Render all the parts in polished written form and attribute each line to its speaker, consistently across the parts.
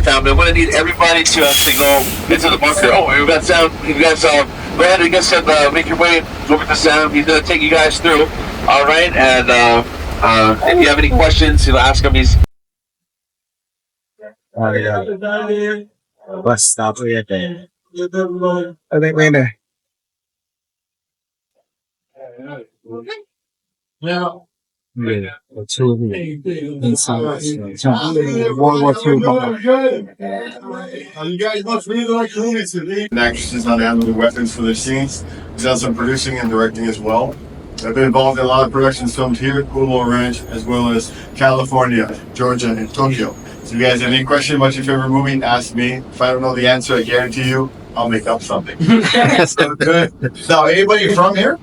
Speaker 1: time. I'm going to need everybody to actually go into the bunker. Oh, we've got Sam. You guys, go ahead and get Sam, make your way over to Sam. He's going to take you guys through. All right, and if you have any questions, ask him. He's.
Speaker 2: Bus stop here. I think we're there.
Speaker 3: Now,
Speaker 2: Yeah, two of you. Inside. World War II.
Speaker 3: you guys must really like movies today. And actresses how to handle the weapons for their scenes. He's done some producing and directing as well. I've been involved in a lot of productions filmed here at Kualoa Ranch, as well as California, Georgia, and Tokyo. So if you guys have any question about your favorite movie, ask me. If I don't know the answer, I guarantee you, I'll make up something. Okay. Now, anybody from here?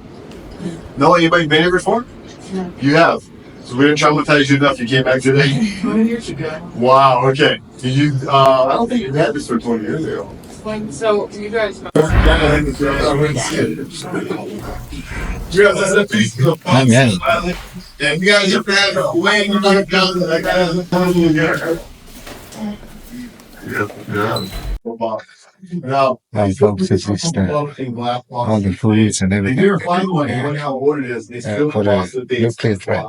Speaker 3: No, anybody been here before? No. You have. So we didn't traumatize you enough. You came back today. 20 years ago. Wow. Okay. Did you? I don't think you had this for 20 years ago.
Speaker 4: So you guys.
Speaker 3: You guys have a piece of fun. And you guys have had a way to get down to that guy has a ton of now,
Speaker 2: folks, it's just all the foods and
Speaker 3: they
Speaker 2: everything.
Speaker 3: never find one. I wonder how old it is. They still
Speaker 2: For
Speaker 3: lost the
Speaker 2: the
Speaker 3: dates.
Speaker 2: nuclear threat.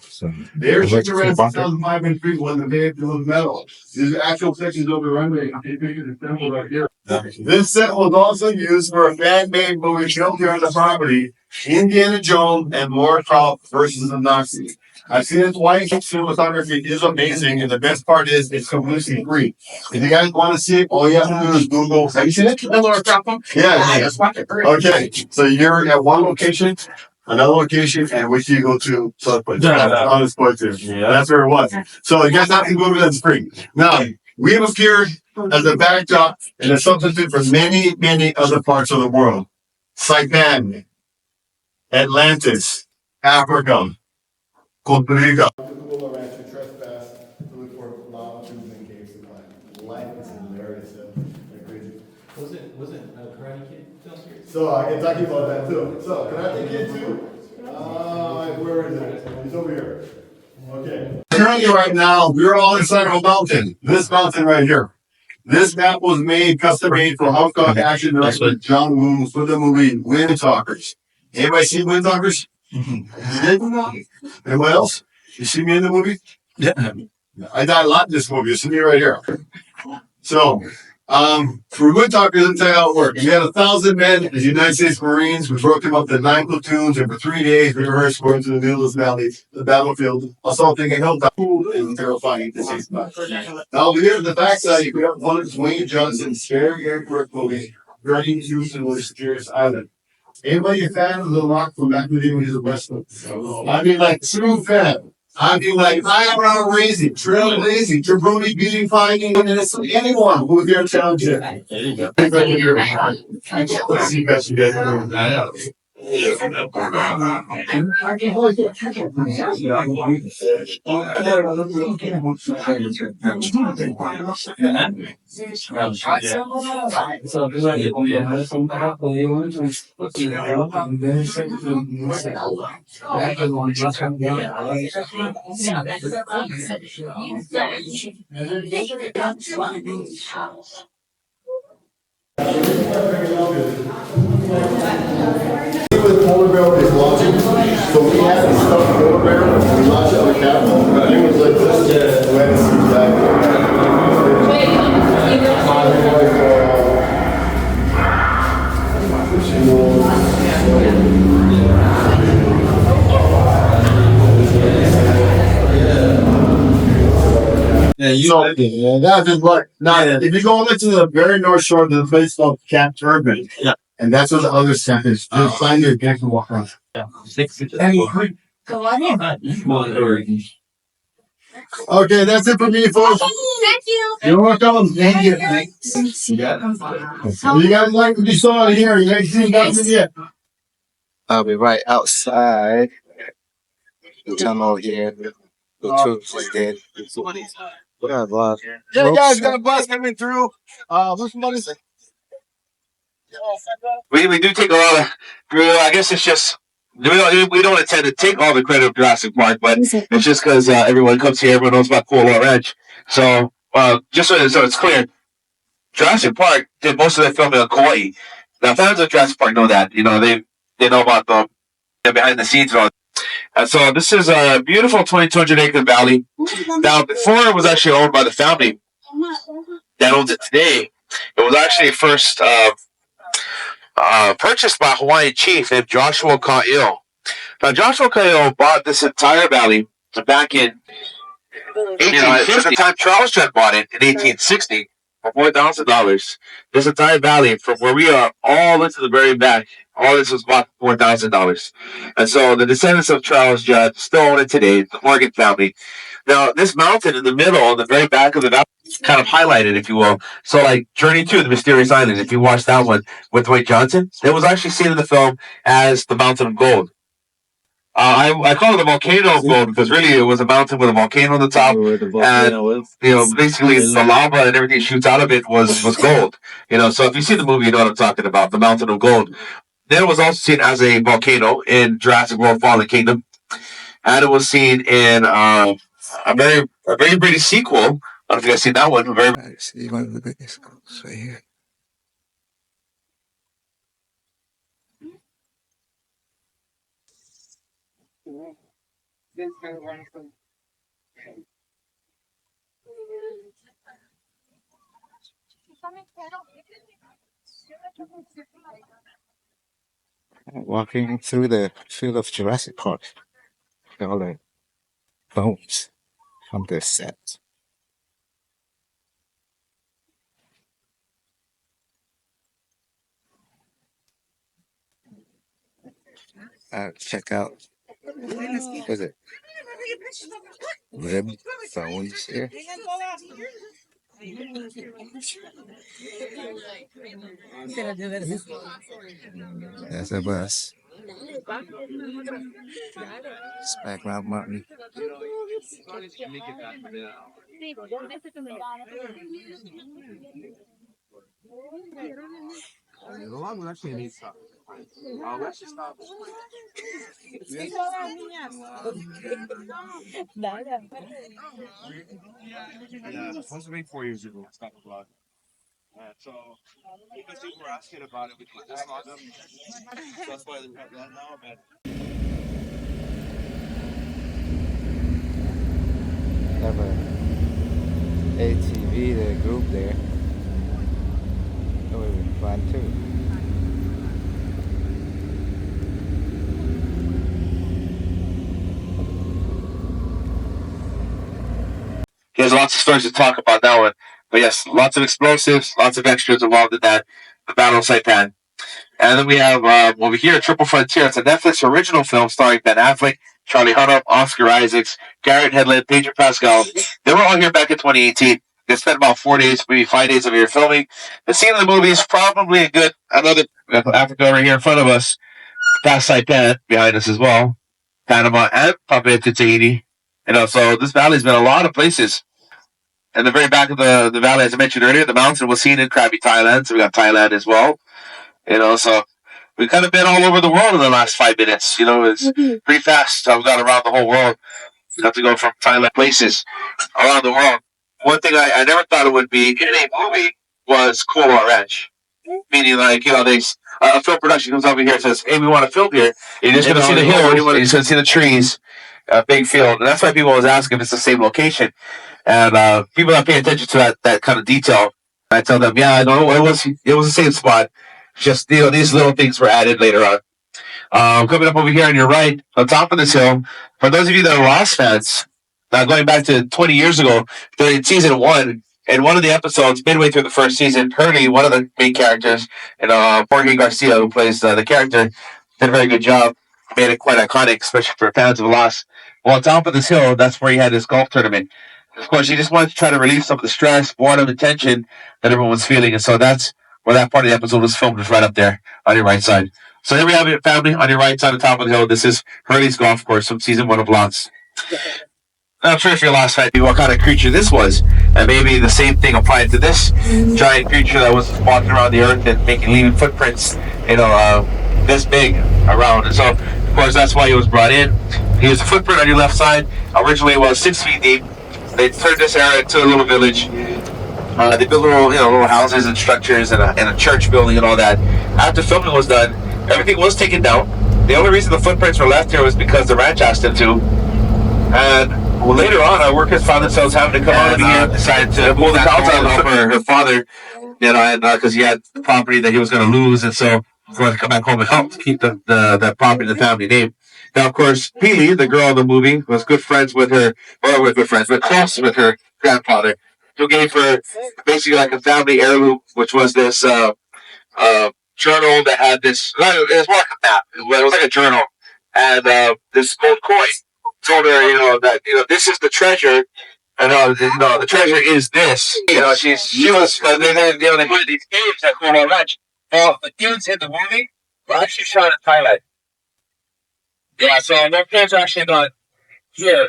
Speaker 3: So the airship around 2005 when the big metal. These actual sections of the runway. Right here. This set was also used for a fan-made movie filmed here on the property, Indiana Jones and Laura Croft versus the Nazis. I've seen it twice. Cinematography is amazing, and the best part is it's completely free. If you guys want to see it, all you have to do is Google. Have you seen it? Laura Croft? Yeah. Okay, so you're at one location, another location, and which you go to? So that's where it was. So you guys have to Google it. It's free. Now we have appeared as a backdrop and a substitute for many, many other parts of the world. Saipan, Atlantis, Africa, Costa Rica. Kualoa Ranch, you trespass to look for lava tubes and caves to find. Life is hilarious. They're crazy.
Speaker 5: Wasn't Karate Kid filmed here?
Speaker 3: So I can talk to you about that too. So Karate Kid too. Where is it? It's over here. Okay. Currently, right now, we're all inside of a mountain. This mountain right here. This map was made, custom made for Hong Kong action director John Woo for the movie Wind Talkers. Anybody seen Wind Talkers? Anyone else? You see me in the movie?
Speaker 2: Yeah.
Speaker 3: I died a lot in this movie. You see me right here. So, for Wind Talkers, let me tell you how it worked. We had 1,000 men as United States Marines. We broke them up to 9 platoons, and for 3 days we rehearsed going to the Needless Valley, the battlefield, assaulting a hilltop and terrifying disease. Now, over here on the backside, we have one of Dwayne Johnson's scary airport movies, Ready Houston with Mysterious Island. Anybody a fan of The Rock from back in the day when he was a wrestler? I mean, like, true fan. I mean, like, eyebrow raising, trail lazy, jabroni beating, fighting, and it's anyone who would dare challenge it. There you go. Let's see if you guys know that. With polar bear is launching, so we had a stuffed polar bear, we launched it on the cabin. It was like this, we had to see that.
Speaker 2: Yeah,
Speaker 3: that's just like, now, if you go over to the very north shore, there's a place called Cap Turban.
Speaker 2: Yeah.
Speaker 3: And that's where the other stuff is. Just find your guys and walk around.
Speaker 2: Yeah.
Speaker 4: Go on in.
Speaker 3: Okay, that's it for me, folks.
Speaker 4: Thank you.
Speaker 3: You're welcome. Thank you. You guys like what you saw in here? You guys seen nothing yet?
Speaker 2: I'll be right outside. The tunnel here. The troops is dead. Yeah,
Speaker 3: guys, got a bus coming through. What's somebody say?
Speaker 1: We do take a lot of. I guess it's just we don't intend to take all the credit of Jurassic Park, but it's just because everyone comes here, everyone knows about Kualoa Ranch. So just so it's clear, Jurassic Park did most of their filming in Kauai. Now, fans of Jurassic Park know that. They know about the behind the scenes and all. And so this is a beautiful 2,200-acre valley. Now, before it was actually owned by the family that owns it today, it was actually first purchased by a Hawaiian chief named Joshua Ka'il. Now, Joshua Ka'il bought this entire valley back in 1850. At the time Charles Judd bought it in 1860 for $4,000. This entire valley from where we are all into the very back, all this was bought for $4,000. And so the descendants of Charles Judd still own it today, the Morgan family. Now, this mountain in the middle, in the very back of the valley, kind of highlighted, if you will. So, like Journey to the Mysterious Island, if you watch that one with Dwayne Johnson, it was actually seen in the film as the Mountain of Gold. I call it a volcano of gold because really it was a mountain with a volcano on the top, and basically the lava and everything shoots out of it was gold. So if you see the movie, you know what I'm talking about, the Mountain of Gold. Then it was also seen as a volcano in Jurassic World: Fallen Kingdom, and it was seen in a very British sequel. I don't know if you guys seen that one.
Speaker 2: See, one look at this right here. Walking through the field of Jurassic Park, all the bones from the set. Check out, what is it? Rib bones here. There's a bus. It's background mountain. Supposed to be 4 years ago. Stop the vlog. So because people were asking about it, we put this on them. So that's why they have that now, man. Have a ATV, the group there. That would be fun too.
Speaker 1: There's lots of stories to talk about that one. But yes, lots of explosives, lots of extras involved in that. The Battle of Saipan. And then we have over here, Triple Frontier. It's a Netflix original film starring Ben Affleck, Charlie Hunnam, Oscar Isaacs, Garrett Hedlund, Pedro Pascal. They were all here back in 2018. They spent about 4 days, maybe 5 days of here filming. The scene of the movie is probably a good, another Africa over here in front of us. Past Saipan behind us as well. Panama and Papua Tahiti. So this valley's been a lot of places. In the very back of the valley, as I mentioned earlier, the mountain was seen in Krabi, Thailand. So we got Thailand as well. So we've kind of been all over the world in the last 5 minutes. It's pretty fast. I've got around the whole world. Got to go from Thailand places around the world. One thing I never thought it would be in a movie was Kualoa Ranch. Meaning, a film production comes over here and says, hey, we want to film here. You're just going to see the hills. You're just going to see the trees. A big field. And that's why people always ask if it's the same location. And people that pay attention to that kind of detail, I tell them, yeah, no, it was the same spot. Just these little things were added later on. Coming up over here on your right, on top of this hill, for those of you that are Lost fans, going back to 20 years ago, during season 1, in one of the episodes, midway through the first season, Hurley, one of the main characters, Jorge Garcia, who plays the character, did a very good job. Made it quite iconic, especially for fans of Lost. Well, on top of this hill, that's where he had his golf tournament. Of course, he just wanted to try to relieve some of the stress, boredom, and tension that everyone was feeling. And so that's where that part of the episode was filmed, just right up there on your right side. So here we have it, family, on your right side, on top of the hill. This is Hurley's golf course from season 1 of Lost. I'm sure if you're a Lost fan, what kind of creature this was. And maybe the same thing applied to this giant creature that was walking around the earth and leaving footprints, this big around. And so, of course, that's why he was brought in. Here's the footprint on your left side. Originally, it was 6 feet deep. They turned this area into a little village. They built little houses and structures and a church building and all that. After filming was done, everything was taken down. The only reason the footprints were left here was because the ranch asked them to. And later on, our workers found themselves having to come out again, decided to pull the cows out for her father, and because he had property that he was going to lose, and so he wanted to come back home and help to keep the property, the family name. Now, of course, Peely, the girl in the movie, was good friends with her, or good friends, but close with her grandfather, who gave her basically like a family heirloom, which was this journal that had this. It was more like a map. It was like a journal, and this gold coin told her, that this is the treasure, and the treasure is this. She was. They put these caves at Kualoa Ranch. Well, the dudes in the movie were actually shot in Thailand. Yeah, so their caves are actually not here.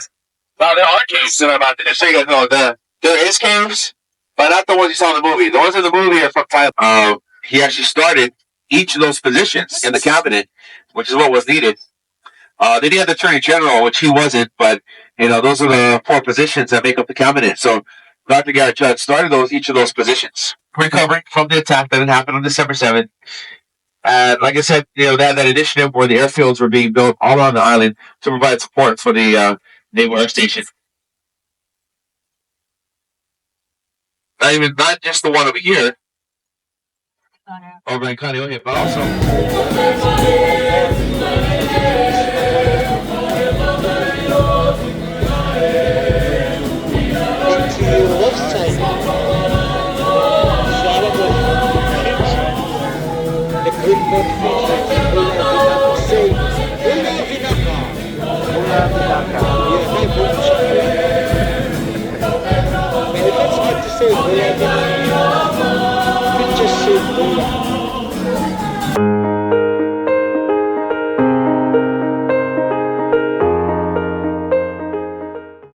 Speaker 1: Well, there are caves about this. So you guys know there is caves, but not the ones you saw in the movie. The ones in the movie are from Thailand. He actually started each of those positions in the cabinet, which is what was needed. Then he had the Attorney General, which he wasn't, but those are the 4 positions that make up the cabinet. So Dr. Garrett Judd started each of those positions, recovering from the attack that had happened on December 7th. And like I said, they had that initiative where the airfields were being built all around the island to provide support for the Naval Air Station. Not just the one over here, over in Kualoa, but also.
Speaker 6: Say